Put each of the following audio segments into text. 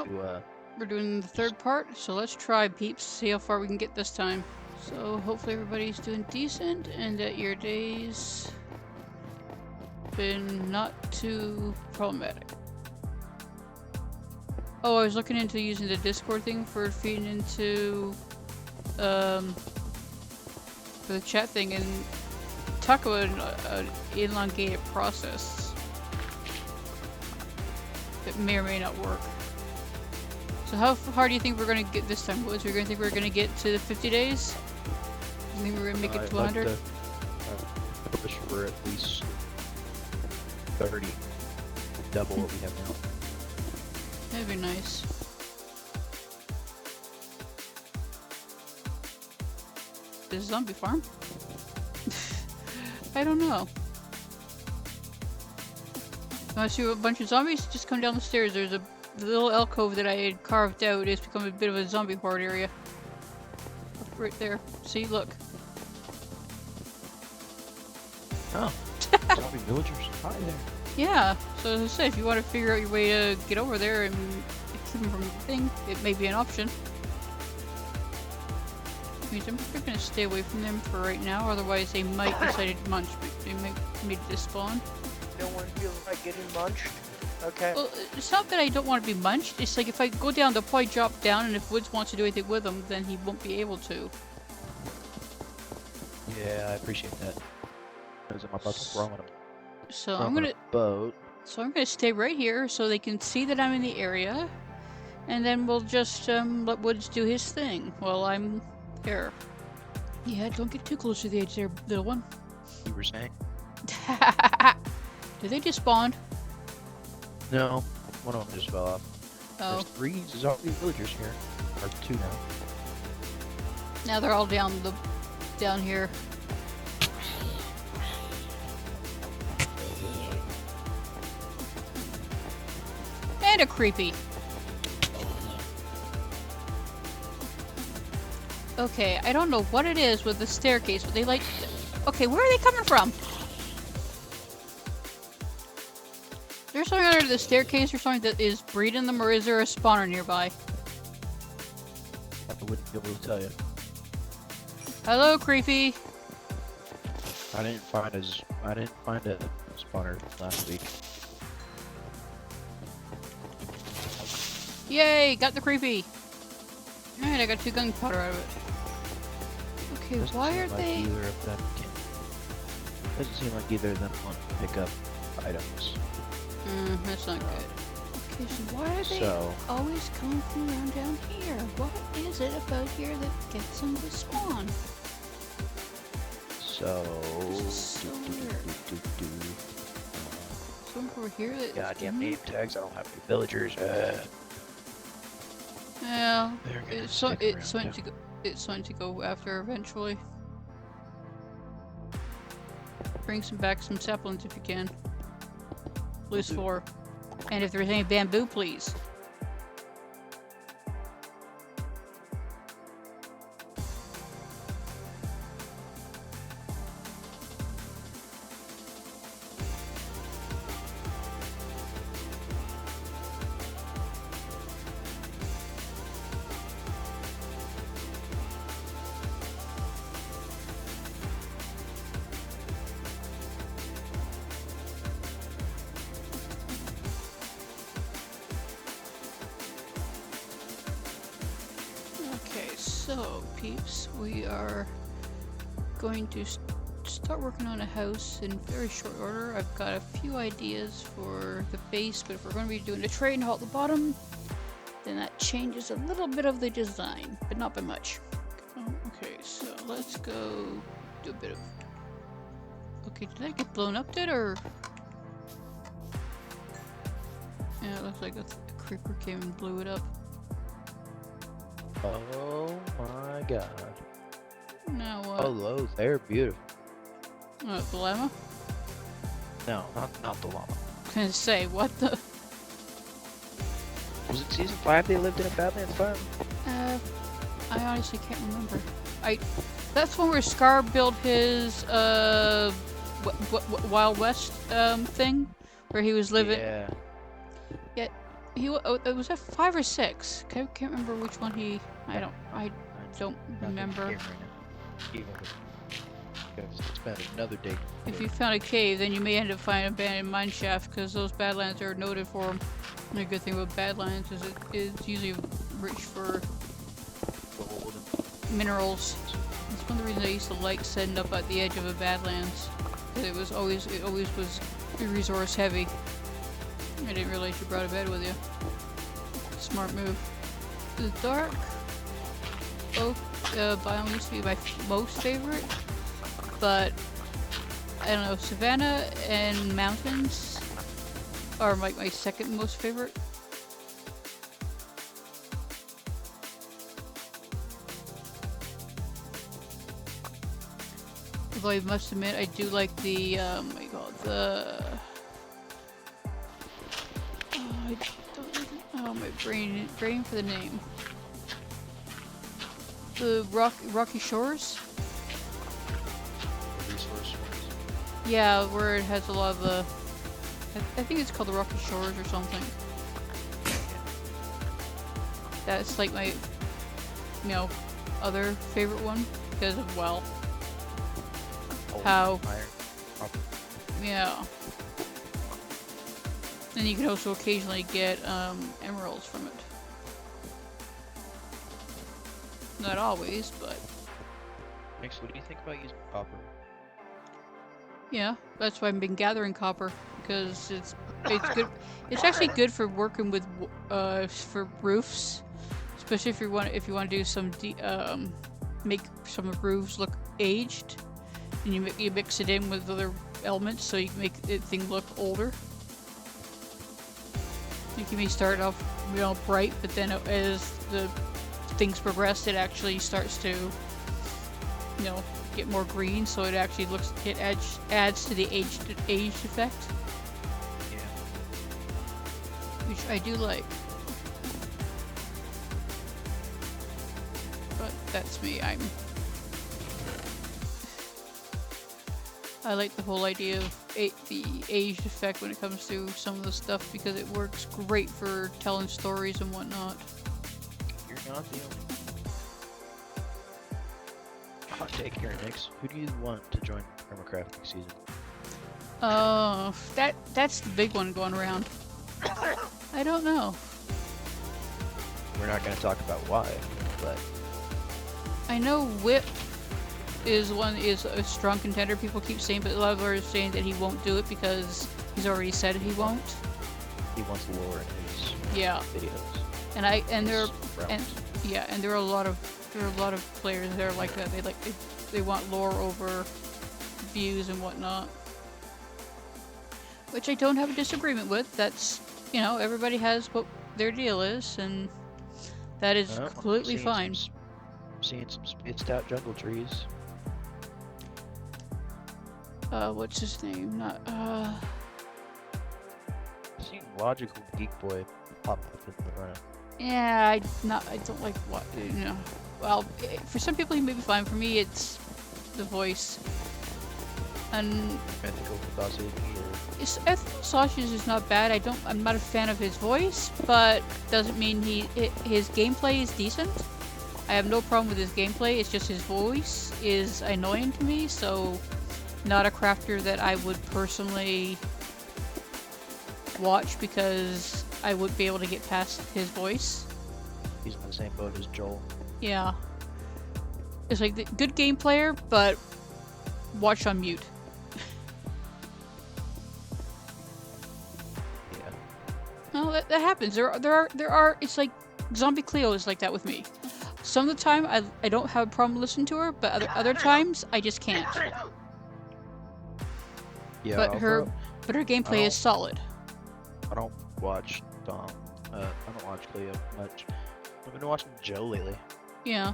We're doing the third part, so let's try, peeps. See how far we can get this time. So hopefully everybody's doing decent and that your day's been not too problematic. Oh, I was looking into using the Discord thing for feeding into for the chat thing, and talk about an elongated process that may or may not work. So how far do you think we're going to get this time, Woods? We're going to think we're going to get to the 50 days? You think we're going to make it to 100? Like to push for at least 30. Double what we have now. That'd be nice. This zombie farm? I don't know. Want to see a bunch of zombies? Just come down the stairs. There's a little alcove that I had carved out. It's become a bit of a zombie horde area. Right there. See, look. Oh. Zombie villagers. Hi there. Yeah, so as I said, if you want to figure out your way to get over there and keep them from the thing, it may be an option. I mean, I'm going to stay away from them for right now, otherwise they might decide to munch, but they might need to spawn. No one feels like getting munched? Okay. Well, it's not that I don't want to be munched, it's like if I go down, they'll probably drop down, and if Woods wants to do anything with them, then he won't be able to. Yeah, I appreciate that. Because I'm about to throw them. So I'm gonna stay right here so they can see that I'm in the area, and then we'll just let Woods do his thing while I'm here. Yeah, don't get too close to the edge there, little one. You were saying? Did they just spawn? No, one of them just fell off. Oh. There's 3 zombie villagers here, or 2 now. Now they're all down here. And a creepy. Okay, I don't know what it is with the staircase, but they like... Okay, where are they coming from? There's something under the staircase or something that is breeding them, or is there a spawner nearby? I wouldn't be able to tell you. Hello, creepy. I didn't find a spawner last week. Yay, got the creepy. Alright, I got 2 gunpowder out of it. Okay, why are they... Doesn't seem like either of them want to pick up items. That's not good. Okay, so why are they So, always coming from around down here? What is it about here that gets them to spawn? so weird. Something over here that... Goddamn name tags, I don't have any villagers. Well, They're gonna it's stick something to go after eventually. Bring back some saplings if you can. At least 4. And if there's any bamboo, please. So, peeps, we are going to start working on a house in very short order. I've got a few ideas for the base, but if we're going to be doing a trade and halt at the bottom, then that changes a little bit of the design, but not by much. Okay, so let's go do a bit of... Okay, did that get blown up, or...? Yeah, it looks like a creeper came and blew it up. Oh my god. Now what? Oh, those, they're beautiful. What, the llama? No, not the llama. I was gonna say, what the? Was it season 5 they lived in a Batman farm? I honestly can't remember. That's when where Scar built his, Wild West, thing? Where he was living... Yeah. Yeah. It was at 5 or 6. Can't remember which one he. I don't remember. It's been another day. If you found a cave, then you may end up finding an abandoned mine shaft because those badlands are noted for them. And the good thing about badlands is it's usually rich for Gold minerals. That's one of the reasons I used to like setting up at the edge of a badlands. It always was resource heavy. I didn't realize you brought a bed with you. Smart move. The dark oak biome used to be my most favorite, but I don't know, savanna and mountains are like my second most favorite. Although I must admit, I do like the what do you call it? I don't my brain for the name. The rocky shores. resource ones. Yeah, where it has a lot of the. I think it's called the Rocky Shores or something. That's like my, other favorite one because of how. Yeah. And you can also occasionally get emeralds from it. Not always, but Next, what do you think about using copper? yeah, that's why I've been gathering copper because it's good. It's actually good for working with for roofs, especially if you want to do some make some roofs look aged, and you mix it in with other elements so you can make the thing look older. You can start off bright, but then as the things progress, it actually starts to get more green, so it actually adds to the aged effect. Yeah. Which I do like. But that's me. I like the whole idea of the aged effect when it comes to some of the stuff because it works great for telling stories and whatnot. You're not the only one. Hot take here, Nyxks. Who do you want to join Permacrafting season? That's the big one going around. I don't know. We're not going to talk about why, but I know Whip is a strong contender. People keep saying, but a lot of are saying that he won't do it because he's already said he won't. he wants lore in his videos. And there are a lot of players that are like that. They want lore over views and whatnot, which I don't have a disagreement with. That's everybody has what their deal is, and that is completely fine. Seeing some spaced out jungle trees. What's his name? Seeing logical geek boy pop up in the run. Yeah, I don't like what Well, for some people he may be fine. For me, it's the voice. And Mythical sausage ethical sausage is not bad. I'm not a fan of his voice, but doesn't mean his gameplay is decent. I have no problem with his gameplay. It's just his voice is annoying to me. So, not a crafter that I would personally watch because I wouldn't be able to get past his voice. He's in the same boat as Joel. Yeah. It's like the good game player, but watch on mute. Yeah. Well, that happens. There are. It's like Zombie Cleo is like that with me. Some of the time, I don't have a problem listening to her, but other times I just can't. Yeah. But her gameplay is solid. I don't watch Dom. I don't watch Cleo much. I've been watching Joe lately. Yeah.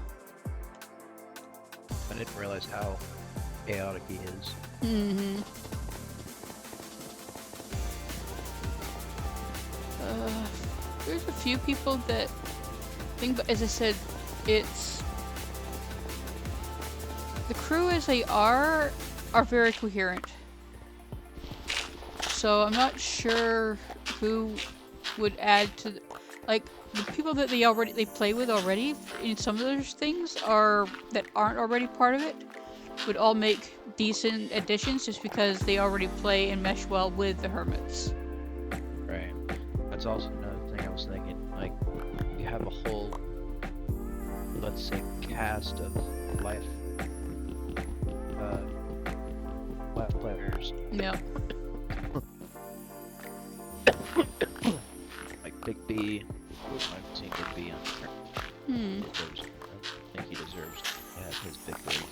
I didn't realize how chaotic he is. Mm-hmm. There's a few people that think, but as I said, it's the crew as they are very coherent. So I'm not sure who would add to, like, the people that they play with already in some of those things that aren't already part of it would all make decent additions just because they already play and mesh well with the hermits. Right. That's also another thing I was thinking. Like, you have a whole, let's say, cast of life players. Yep. Like Big B. I've seen Big B on here. I think he deserves to have his big league.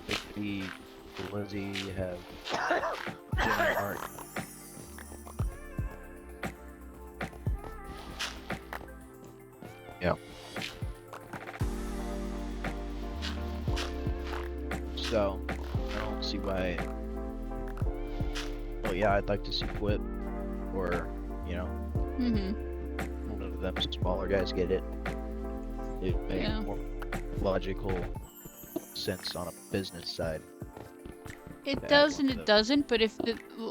Big B, Lizzie, you have Jimmy Art. Yeah. So, I don't see why. Well, yeah, I'd like to see Quip, or, you know, one of them smaller guys get it. It makes more logical sense on a business side. It does and it doesn't, but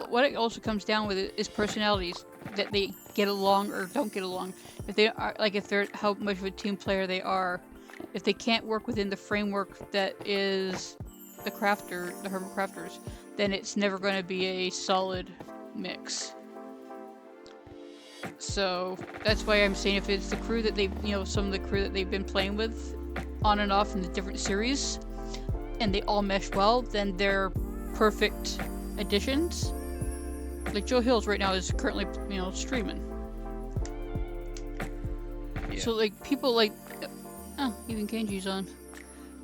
what it also comes down with is personalities, that they get along or don't get along. If they are, like, if they're how much of a team player they are, if they can't work within the framework that is the hermit crafters, then it's never going to be a solid mix. So that's why I'm saying if it's the crew that some of the crew that they've been playing with on and off in the different series, and they all mesh well, then they're perfect additions. Like Joe Hills right now is currently, streaming. Yeah. So like people like, even Kenji's on.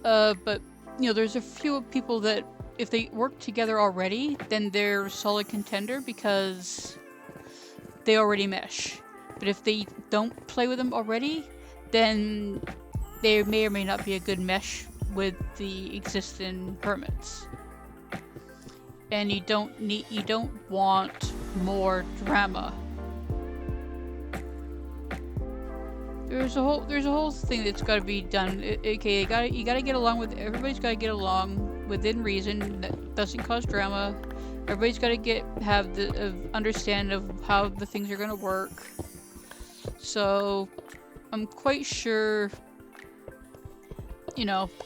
But there's a few people that if they work together already, then they're a solid contender because they already mesh. But if they don't play with them already, then they may or may not be a good mesh with the existing hermits. And you don't want more drama. There's a whole thing that's got to be done. Okay, you gotta get along with everybody's got to get along within reason. That doesn't cause drama. Everybody's got to have the understand of how the things are gonna work. So, I'm quite sure.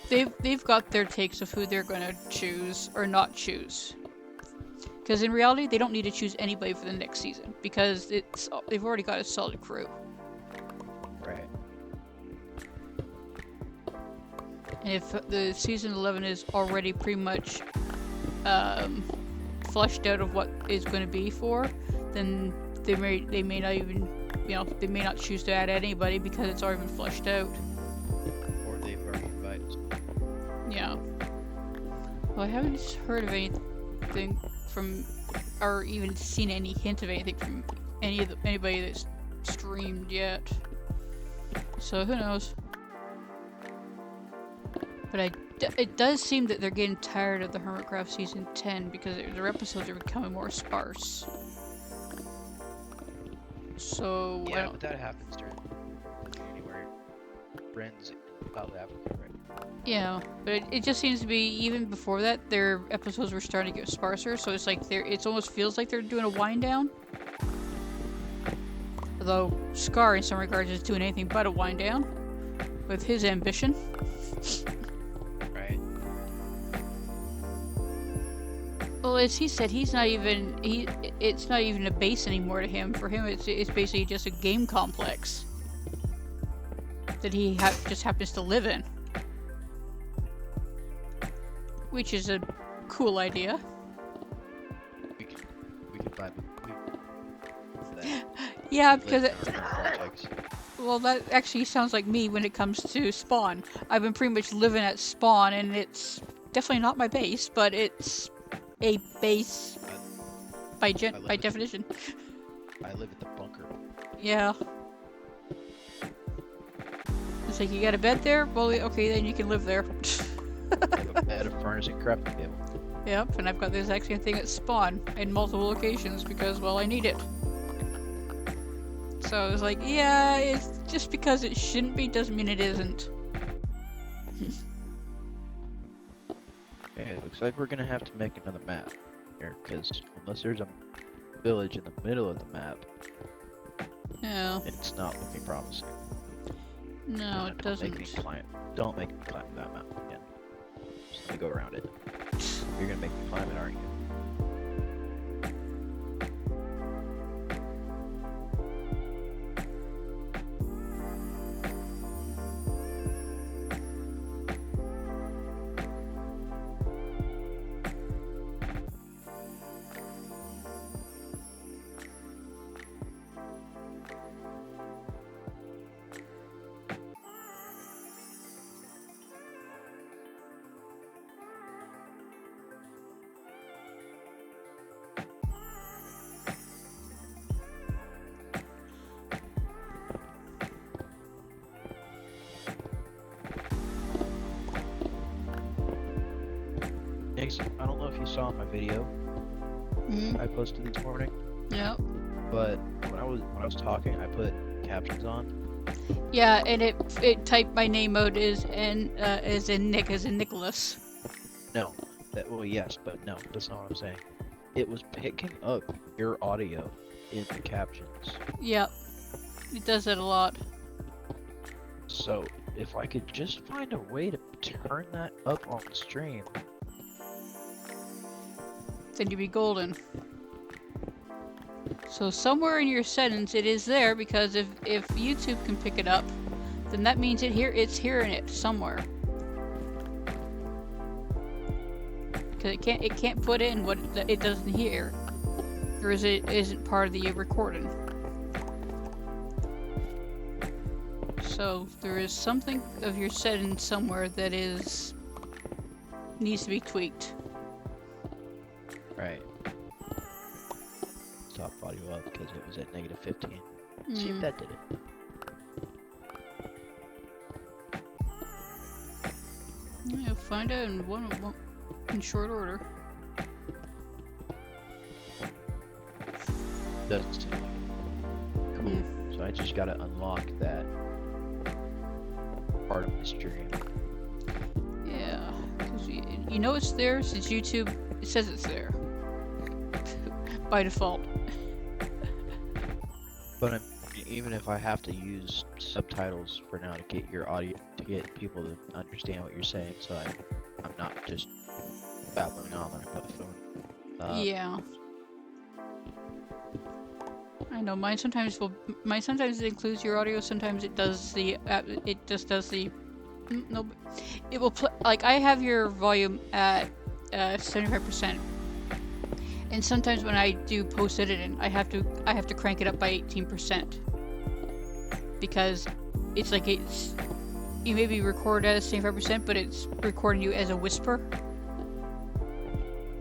They've got their takes of who they're gonna choose or not choose. Because in reality, they don't need to choose anybody for the next season because they've already got a solid crew. Right. And if the season 11 is already pretty much flushed out of what is going to be for, then they may not even, they may not choose to add anybody because it's already been flushed out. Or they've already invited. Yeah. Well, I haven't heard of anything from, or even seen any hint of anything from anybody that's streamed yet. So who knows? But it does seem that they're getting tired of the Hermitcraft season 10 because their episodes are becoming more sparse. So yeah, but that happens during anywhere friends in South Africa, right? Yeah, but it just seems to be, even before that, their episodes were starting to get sparser, so it's like it almost feels like they're doing a wind down. Although Scar, in some regards, is doing anything but a wind down with his ambition. Right. Well, as he said, it's not even a base anymore to him. For him, it's basically just a game complex that he just happens to live in. Which is a cool idea. We can find that. Yeah, because well, that actually sounds like me when it comes to Spawn. I've been pretty much living at Spawn, and it's definitely not my base, but it's a base by definition. I live at the bunker. Yeah. It's like, you got a bed there? Well, okay, then you can live there. I have a bed, a furnace, and crafting table. Yep, and I've got this exact same thing at Spawn in multiple locations because, well, I need it. So it's like, yeah, it's just because it shouldn't be doesn't mean it isn't. Okay, it looks like we're gonna have to make another map here, because unless there's a village in the middle of the map. Yeah. It's not looking promising. No, it doesn't. Don't make me climb that mountain again. Just let me go around it. You're gonna make me climb it, aren't you? I don't know if you saw my video I posted this morning. Yep. But when I was talking, I put captions on. Yeah, and it typed my name out as in Nick, as in Nicholas. No, well yes, but no, that's not what I'm saying. It was picking up your audio in the captions. Yep, it does that a lot. So if I could just find a way to turn that up on stream, then you'd be golden. So somewhere in your settings it is there, because if YouTube can pick it up, then that means it's hearing it somewhere. Because it can't put in what it doesn't hear, or it isn't part of the recording. So there is something of your settings somewhere that needs to be tweaked. right? Top audio up because it was at -15. See if that did it. Yeah, find out in short order. Doesn't seem like it. Cool. So I just gotta unlock that part of the stream. Yeah, because you know it's there since YouTube, it says it's there by default. But even if I have to use subtitles for now to get your audio, to get people to understand what you're saying, so I'm not just babbling on my phone. Yeah. I know mine sometimes it includes your audio. Sometimes it does it just does the no. It will play, like I have your volume at 75%. And sometimes when I do post editing, I have to crank it up by 18%, because it's like you maybe record at 75%, but it's recording you as a whisper.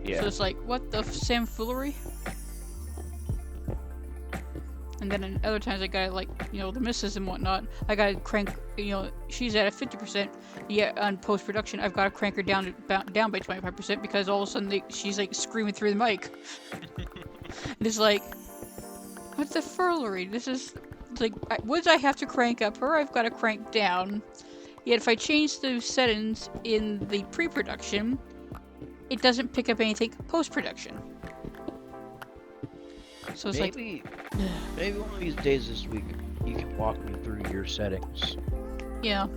Yeah. So it's like, what the Sam foolery? And then in other times I gotta, like, you know, the missus and whatnot, I gotta crank, you know, she's at a 50%, yet on post-production I've gotta crank her down by 25%, because all of a sudden she's like screaming through the mic. And it's like, what's the foolery? This is, it's like, once I have to crank up her, I've gotta crank down. Yet if I change the settings in the pre-production, it doesn't pick up anything post-production. So it's maybe one of these days this week you can walk me through your settings. Yeah.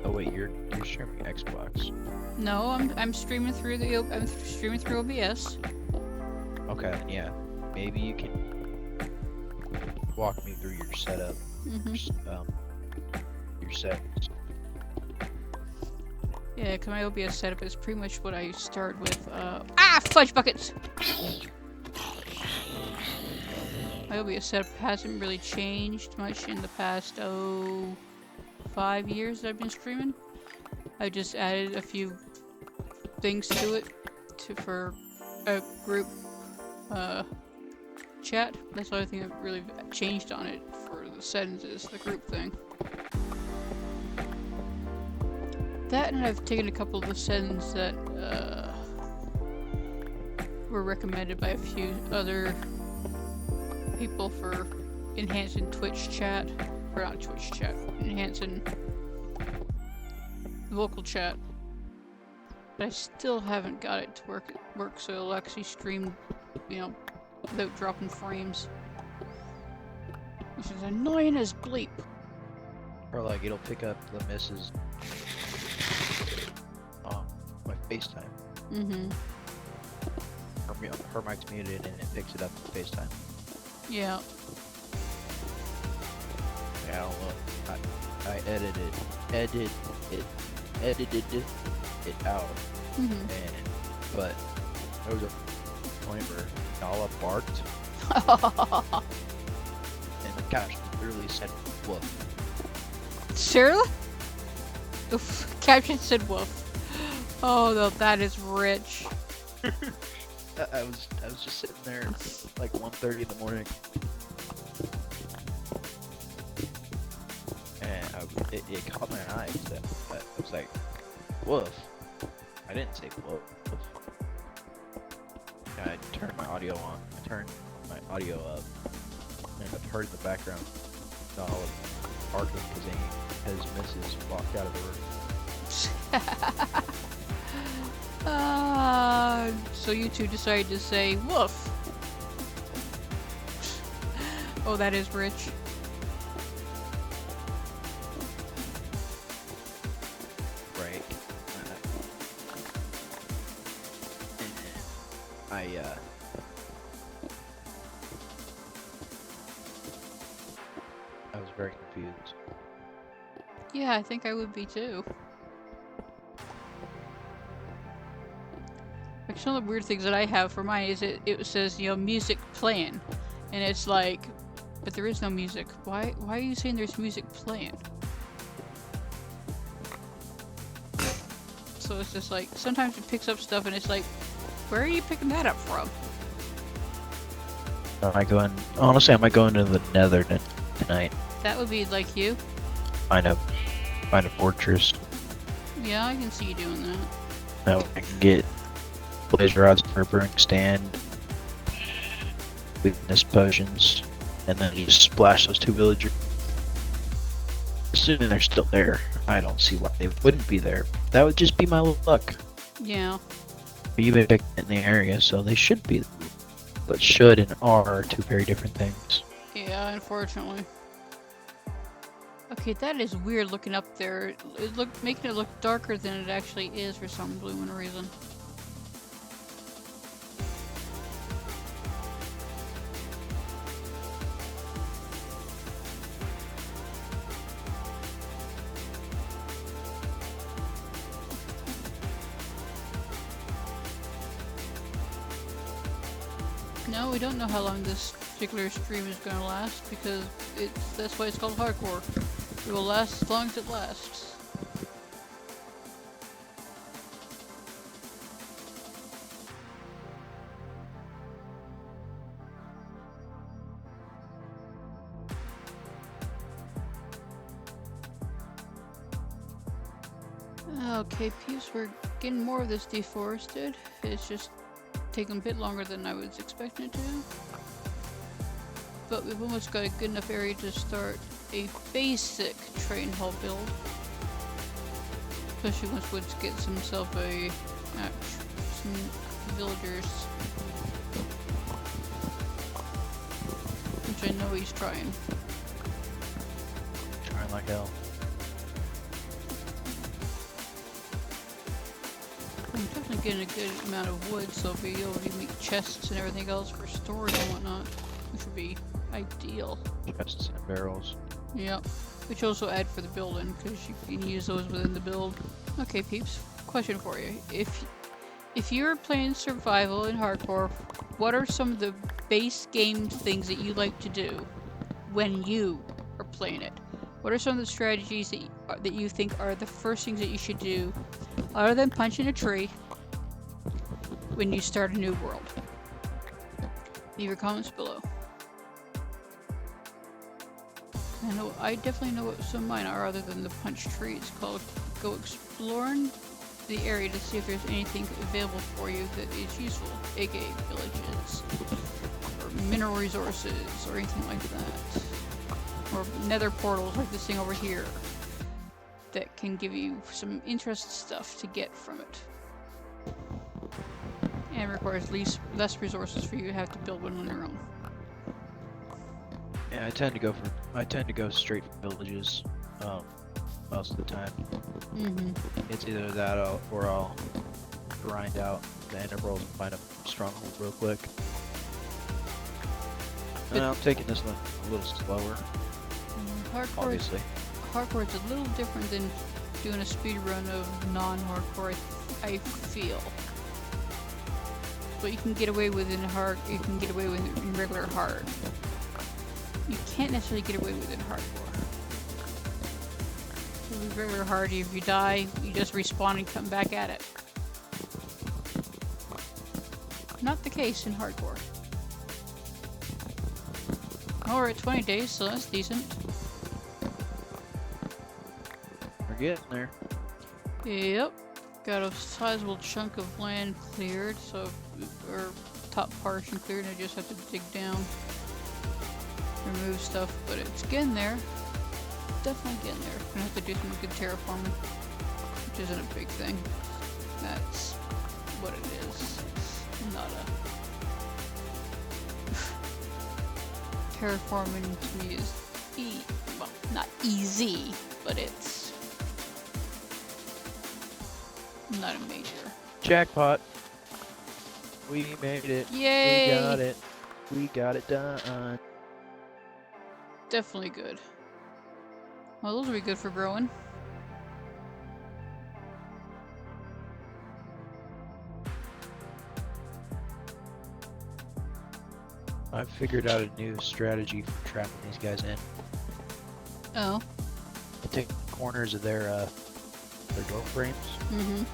Oh wait, you're streaming Xbox. No, I'm streaming through OBS. Okay, yeah. Maybe you can walk me through your setup. Your settings. Yeah, because my OBS setup is pretty much what I start with. Fudge buckets! My OBS setup hasn't really changed much in the past, 5 years that I've been streaming. I just added a few things to it for a group chat. That's the only thing that really changed on it for the settings, is the group thing. That, and I've taken a couple of the settings that were recommended by a few other people for enhancing Twitch chat, or not Twitch chat, enhancing local chat. But I still haven't got it to work so it'll actually stream, you know, without dropping frames. This is annoying as bleep. Or like it'll pick up the misses on my FaceTime. Mm-hmm. Her mic's muted and it picks it up on FaceTime. Yeah. Yeah, I don't know. I edited it out. Mm-hmm. But there was a point where Nala barked and the caption literally said woof. Seriously? The caption said woof. Oh, no, that is rich. I was just sitting there like 1:30 in the morning, and it caught my eye. I was like, woof. I didn't say woof. And I turned my audio on. I turned my audio up, and I heard in the background Donald barking because his missus walked out of the room. So you two decided to say woof. Oh, that is rich. Right. I was very confused. Yeah, I think I would be too. Like, some of the weird things that I have for mine is it says, you know, music playing. And it's like, but there is no music. Why are you saying there's music playing? So it's just like, sometimes it picks up stuff and it's like, where are you picking that up from? Honestly, I might go into the Nether tonight. That would be like you. Find a fortress. Yeah, I can see you doing that. That way I can get blaze rods for a brewing stand, weakness potions, and then just splash those two villagers. Assuming they're still there, I don't see why they wouldn't be there. That would just be my luck. Yeah. You've been picked in the area, so they should be. But should and are two very different things. Yeah, unfortunately. Okay, that is weird looking up there. Making it look darker than it actually is for some blooming reason. No, we don't know how long this particular stream is going to last, because that's why it's called hardcore. It will last as long as it lasts. Okay, peeps, we're getting more of this deforested. It's just taking a bit longer than I was expecting it to. But we've almost got a good enough area to start a basic train hall build. Especially once Woods gets himself some villagers. Which I know he's trying. Trying like hell. I'm definitely getting a good amount of wood, so I'll be able to make chests and everything else for storage and whatnot, which would be ideal. Chests and barrels. Yep. Which also add for the building, because you can use those within the build. Okay, peeps. Question for you. If you're playing survival in hardcore, what are some of the base game things that you like to do when you are playing it? What are some of the strategies that you think are the first things that you should do, other than punching a tree, when you start a new world? Leave your comments below. I definitely know what some of mine are, other than the punch tree. It's called go exploring the area to see if there's anything available for you that is useful, aka villages, or mineral resources, or anything like that. Or nether portals like this thing over here that can give you some interesting stuff to get from it. and requires less resources for you to have to build one on your own. Yeah, I tend to go straight for villages, most of the time. It's either that or I'll grind out the enderpearls and find a stronghold real quick. And I'm taking this one a little slower. Obviously. Hardcore is a little different than doing a speed run of non-hardcore, I feel. But you can get away with in hard. You can get away with in regular hard. You can't necessarily get away with in hardcore. With regular hard, if you die, you just respawn and come back at it. Not the case in hardcore. Oh, we're at 20 days, so that's decent. We're getting there. Yep. Got a sizable chunk of land cleared, so, or top portion cleared, and I just have to dig down, remove stuff, but it's getting there. Definitely getting there. Gonna have to do some good terraforming, which isn't a big thing. That's what it is. It's not a... Terraforming to me is well, not easy, but it's not a major. Jackpot. We made it. Yay! We got it. We got it done. Definitely good. Well, those will be good for growing. I've figured out a new strategy for trapping these guys in. Oh. I take corners of their door frames and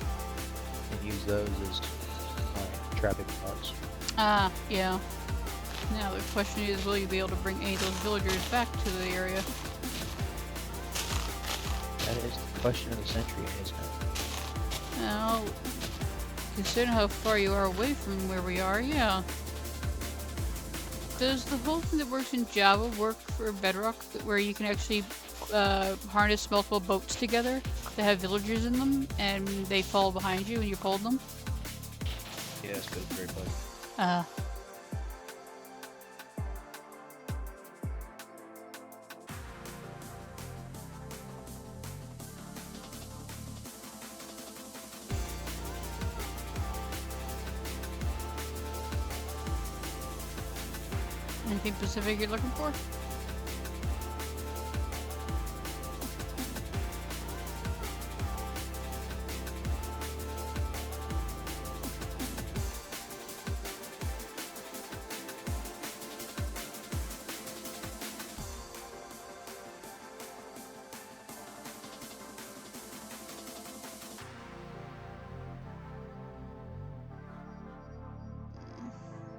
use those as my trapping spots. Ah, yeah. Now the question is, will you be able to bring any of those villagers back to the area? That is the question of the century, isn't it? Now, considering how far you are away from where we are, yeah. Does the whole thing that works in Java work for Bedrock, where you can actually harness multiple boats together that have villagers in them, and they fall behind you and you pull them? Yes, but it's very buggy. Anything specific you're looking for?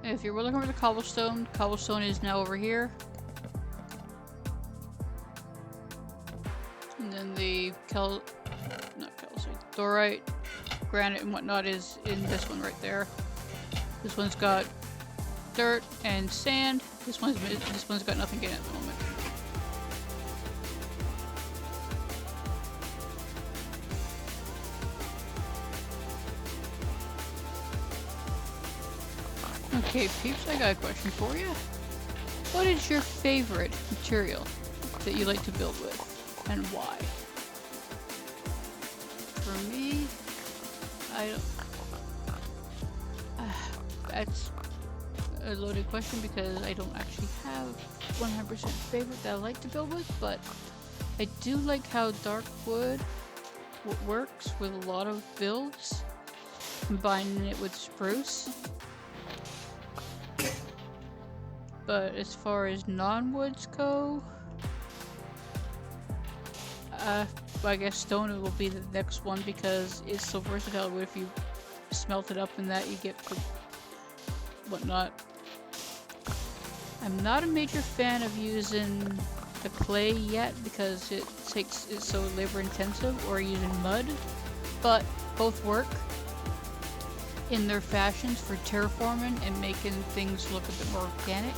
If you're looking for the cobblestone, cobblestone is now over here. And then the dorite, granite and whatnot is in this one right there. This one's got dirt and sand. This one's got nothing in it at the moment. Okay, peeps, I got a question for you. What is your favorite material that you like to build with, and why? For me, I don't... that's a loaded question because I don't actually have 100% favorite that I like to build with, but I do like how dark wood works with a lot of builds, combining it with spruce. But as far as non-woods go, I guess stone will be the next one because it's so versatile. If you smelt it up in that, you get whatnot. I'm not a major fan of using the clay yet because it's so labor intensive, or using mud, but both work in their fashions for terraforming and making things look a bit more organic.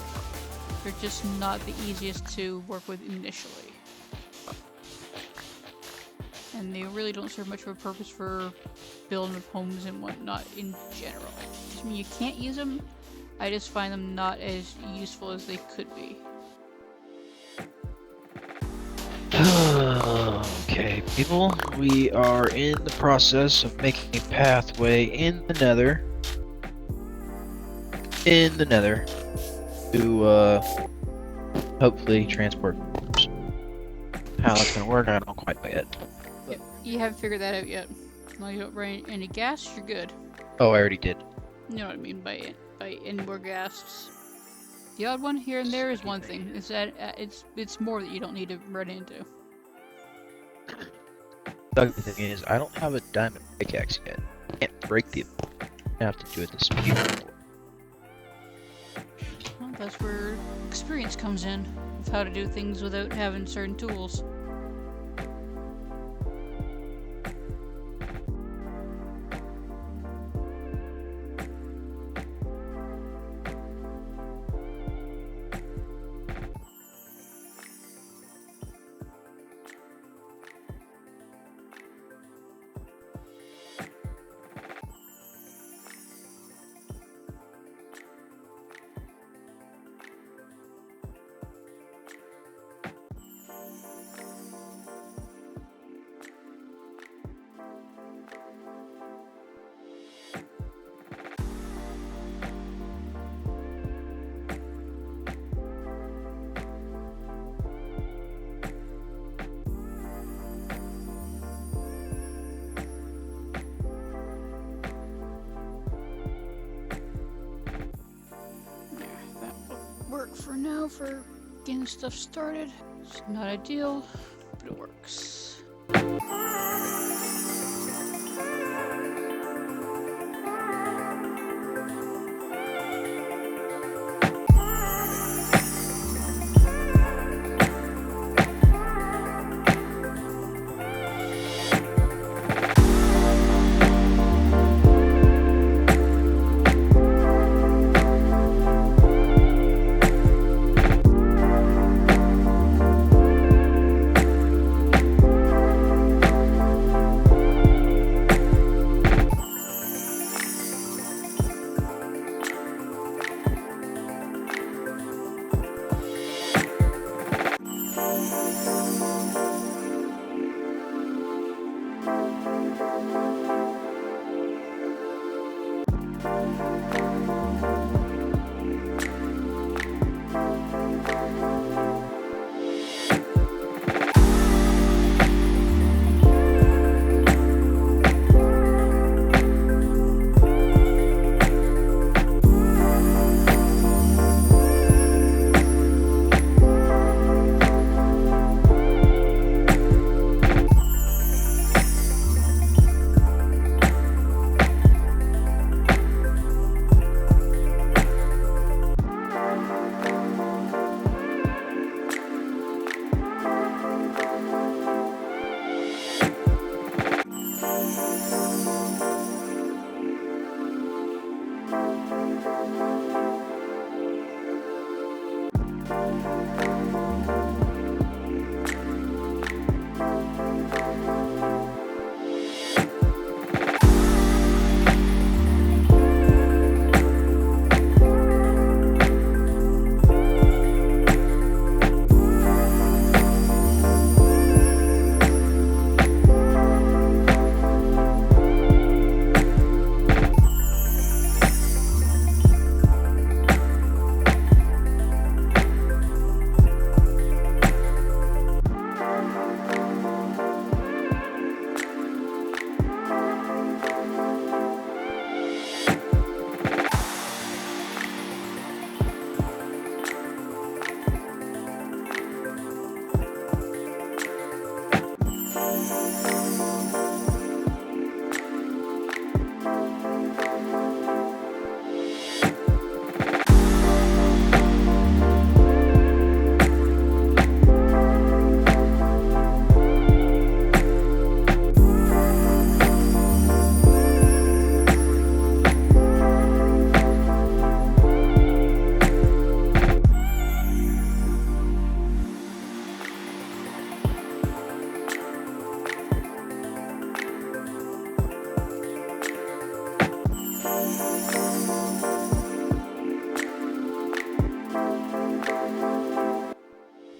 They're just not the easiest to work with initially. and they really don't serve much of a purpose for building homes and whatnot in general. Doesn't mean you can't use them. I just find them not as useful as they could be. Okay, people, we are in the process of making a pathway in the nether. To hopefully transport. How that's gonna work, I don't quite know yet. Yep, you haven't figured that out yet. As long as you don't run any gas, you're good. Oh, I already did. You know what I mean by any more gas. The odd one here and there is one thing. Is that it's more that you don't need to run into. The other thing is, I don't have a diamond pickaxe yet. I can't break the. I have to do it the speed. Well, that's where experience comes in of how to do things without having certain tools. Work for now for getting stuff started. It's not ideal, but it works.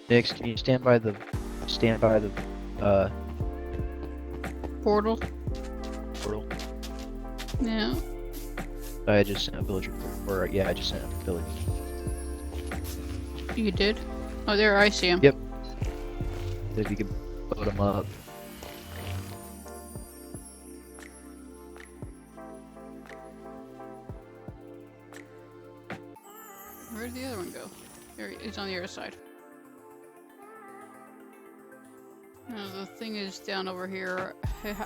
Nyxks, can you stand by the portal? portal? Yeah. I just sent a villager, or yeah, I just sent a villager. You did? Oh, there, I see him. Yep. If you can load him up. Where did the other one go? There, he's on the other side. Now, the thing is down over here.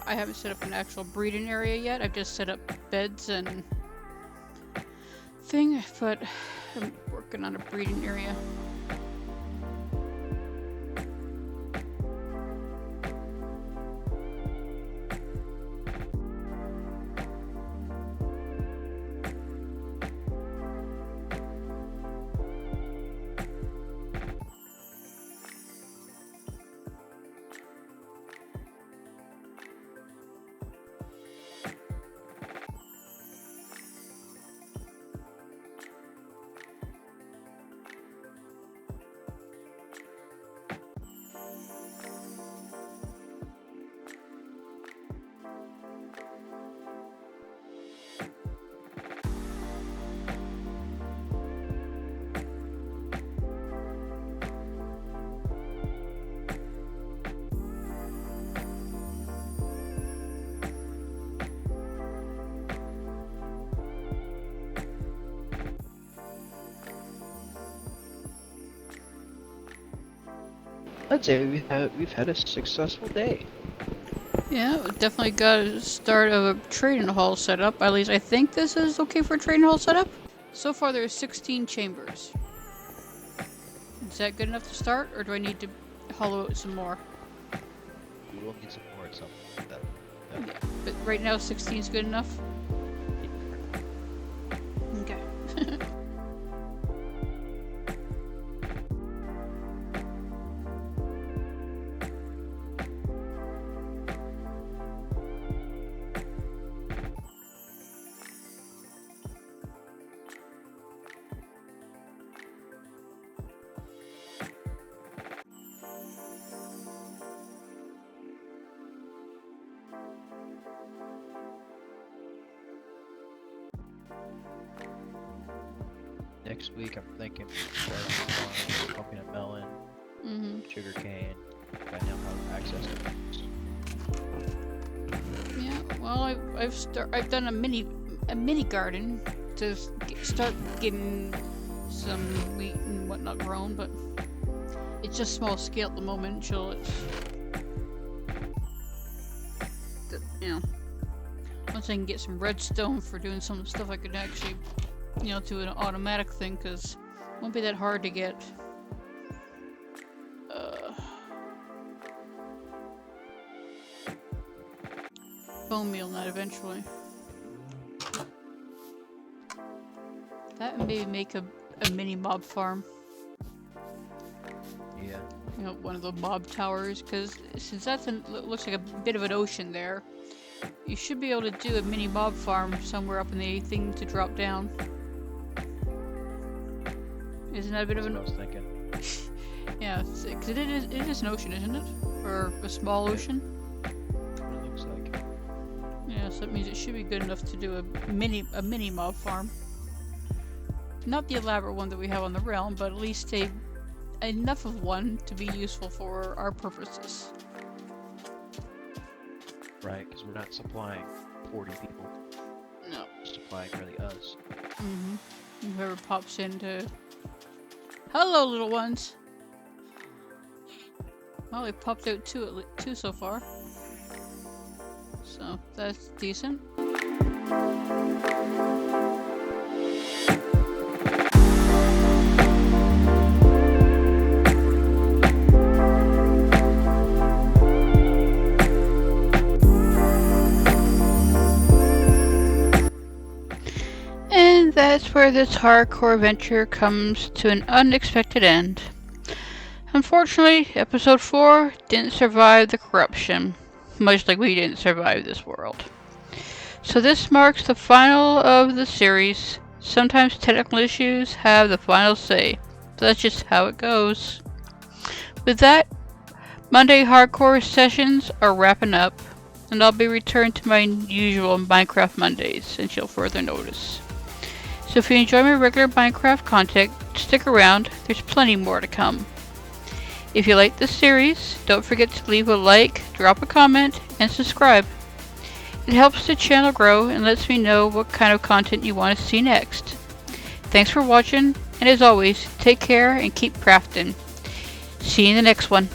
I haven't set up an actual breeding area yet. I've just set up beds and thing, but I'm working on a breeding area. I'd say we've had a successful day. Yeah, we definitely got a start of a trading hall set up. At least I think this is okay for a trading hall setup. So far there's 16 chambers. Is that good enough to start, or do I need to hollow out some more? We will need some more at some point. Yeah, but right now 16 is good enough? Okay. Next week, I'm thinking pumpkin and melon, sugar cane. I now have access to. Yeah, well, I've done a mini garden to start getting some wheat and whatnot grown, but it's just small scale at the moment until it's, you know, once I can get some redstone for doing some of the stuff I could actually, you know, do an automatic thing, because it won't be that hard to get bone meal nut eventually. That and maybe make a mini mob farm. Yeah. You know, one of the mob towers, because since that's looks like a bit of an ocean there, you should be able to do a mini mob farm somewhere up in the thing to drop down. Isn't that a bit of an? That's what I was thinking. Yeah, because it is an ocean, isn't it? Or a small ocean. It looks like. Yeah, so that means it should be good enough to do a mini mob farm. Not the elaborate one that we have on the realm, but at least enough of one to be useful for our purposes. Right, because we're not supplying 40 people. No. We're supplying really us. Whoever pops into. Hello, little ones. Well, we popped out two so far, so that's decent. And that's where this hardcore adventure comes to an unexpected end. Unfortunately, episode 4 didn't survive the corruption, much like we didn't survive this world. So this marks the final of the series. Sometimes technical issues have the final say. So that's just how it goes. With that, Monday hardcore sessions are wrapping up, and I'll be returned to my usual Minecraft Mondays until further notice. So if you enjoy my regular Minecraft content, stick around, there's plenty more to come. If you like this series, don't forget to leave a like, drop a comment, and subscribe. It helps the channel grow and lets me know what kind of content you want to see next. Thanks for watching, and as always, take care and keep crafting. See you in the next one.